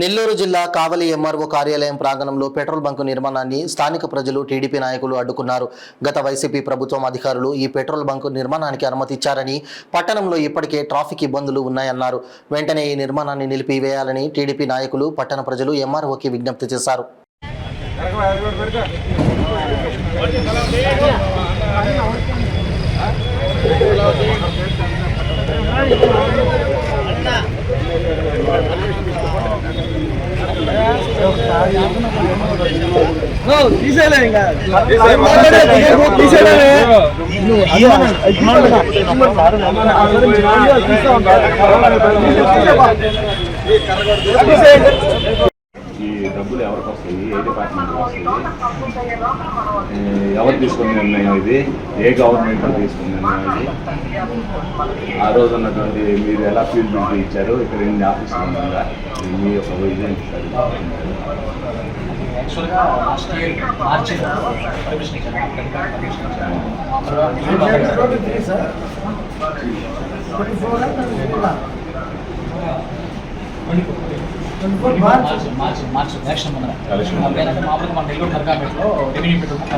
నెల్లూరు జిల్లా కావలి ఎంఆర్ఓ కార్యాలయం ప్రాంగణంలో పెట్రోల్ బంకు నిర్మాణాన్ని స్థానిక ప్రజలు టీడీపీ నాయకులు అడ్డుకున్నారు. గత వైసీపీ ప్రభుత్వం అధికారులు ఈ పెట్రోల్ బంకు నిర్మాణానికి అనుమతి ఇచ్చారని, పట్టణంలో ఇప్పటికే ట్రాఫిక్ ఇబ్బందులు ఉన్నాయన్నారు. వెంటనే ఈ నిర్మాణాన్ని నిలిపివేయాలని టీడీపీ నాయకులు పట్టణ ప్రజలు ఎంఆర్ఓకి విజ్ఞప్తి చేశారు. ఈ డబ్బులు ఎవరికి వస్తాయి, ఏ డిపార్ట్మెంట్కి వస్తాయి, ఎవరు తీసుకున్న నిర్ణయం ఇది, ఏ గవర్నమెంట్ తీసుకున్న నిర్ణయం ఇది? ఆ రోజు ఉన్నటువంటి మీరు ఎలా ఫీల్డ్ ఇచ్చారు, ఇక్కడ ఎన్ని ఆఫీసులు ఉన్నారా, మీ యొక్క విజయం మార్చి ఎలక్షన్ మామూలుగా మన నెల్లూరు నర్గాపేటలో రెవెన్యూ పెట్టుకున్న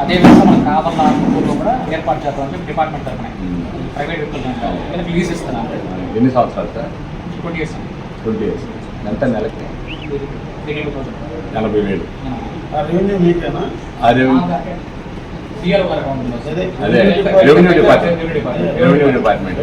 అదేవిధంగా మన కావల ఊళ్ళో కూడా ఏర్పాటు చేద్దామని డిపార్ట్మెంట్ తరఫున ప్రైవేట్ వ్యక్తులు లీజ్ ఇస్తున్నాం. ఎన్ని సంవత్సరాలు సార్? 20 years. 20 years. ఎంత నెలకి? 80,000. Revenue department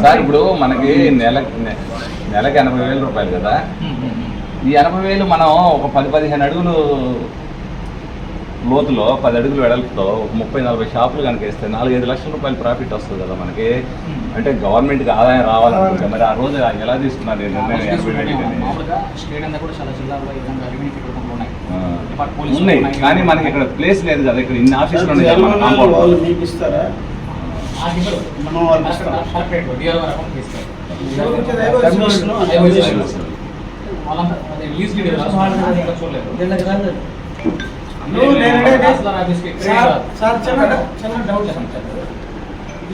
sir. ఇప్పుడు మనకి నెలకి 80,000 రూపాయలు కదా. ఈ 80,000 మనం ఒక 10-15 అడుగులు లోతులో 10 అడుగులు వెడల్పుతో ఒక 30-40 షాపులు కనుక వేస్తే 4-5 లక్షల రూపాయలు ప్రాఫిట్ వస్తుంది కదా మనకి. అంటే గవర్నమెంట్కి ఆదాయం రావాలనుకుంటే మరి ఆ రోజు ఎలా తీసుకున్నారు ఉన్నాయి? కానీ మనకి ఇక్కడ ప్లేస్ లేదు కదా, ఇక్కడ ఇన్ని ఆఫీసులు ఉన్నాయి.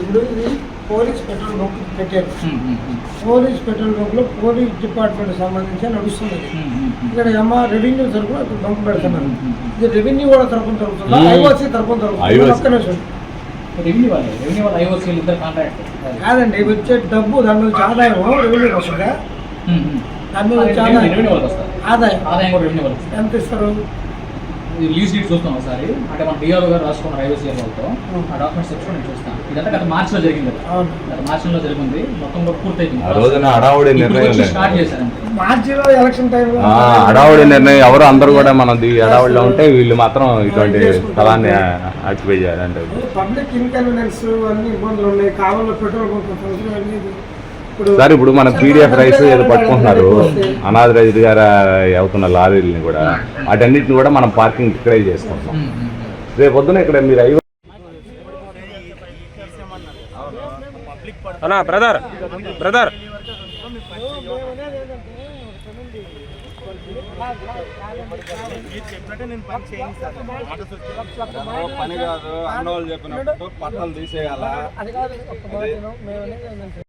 ఇప్పుడు ఇది పోలీస్ పెట్రోల్ బంక్ పెట్టారు. పోలీస్ పెట్రోల్ బంక్ లో పోలీస్ డిపార్ట్మెంట్ సంబంధించి నడుస్తుంది. ఇక్కడ రెవెన్యూ తరఫున బంక్ పెడుతున్నారు. ఇది రెవెన్యూ వాళ్ళ తరఫున జరుగుతుంది, ఐఓసీ తరఫున జరుగుతుంది. కాదండి, వచ్చే డబ్బు దాని మీద ఆదాయం రెవెన్యూ వస్తుందా? దాని మీద ఆదాయం ఎంత ఇస్తారు? లీజ్ డీట్ చూస్తాం ఒకసారి. అంటే మన డిఆర్ఓ గారు రాసుకున్న రైల్వే వాళ్ళతో ఆ డాక్యుమెంట్స్ తెచ్చుకొని నేను చూస్తాను. ఇదంతా గత మార్చిలో జరిగింది. గత మార్చిలో జరిగింది, మొత్తం పూర్తయింది. స్టార్ట్ చేశారు మార్చిలో ఎలక్షన్ టైంలో హడావుడి నిర్ణయం. ఎవరు అందరూ కూడా మనం హడావుడిలో ఉంటే వీళ్ళు మాత్రం ఇటువంటి స్థలాన్ని ఆక్యుపై చేయాలంటే పబ్లిక్ ఇన్కన్వీనియన్స్ అన్ని ఇబ్బందులు ఉన్నాయి. కావాలో పెట్రోల్ బంక్ సార్ ఇప్పుడు మనకు పీడిఎఫ్ రైస్ ఏదో పట్టుకుంటున్నారు, అనాథరైజ్డ్ గారు అవుతున్న లారీలని కూడా, వాటన్నిటిని కూడా మనం పార్కింగ్ ఇక్కడే చేసుకుంటాం. రేపు పొద్దున ఇక్కడ మీరు బ్రదర్ పని కాదు అన్నవాళ్ళు చెప్పినప్పుడు పట్టలు తీసేయాలా?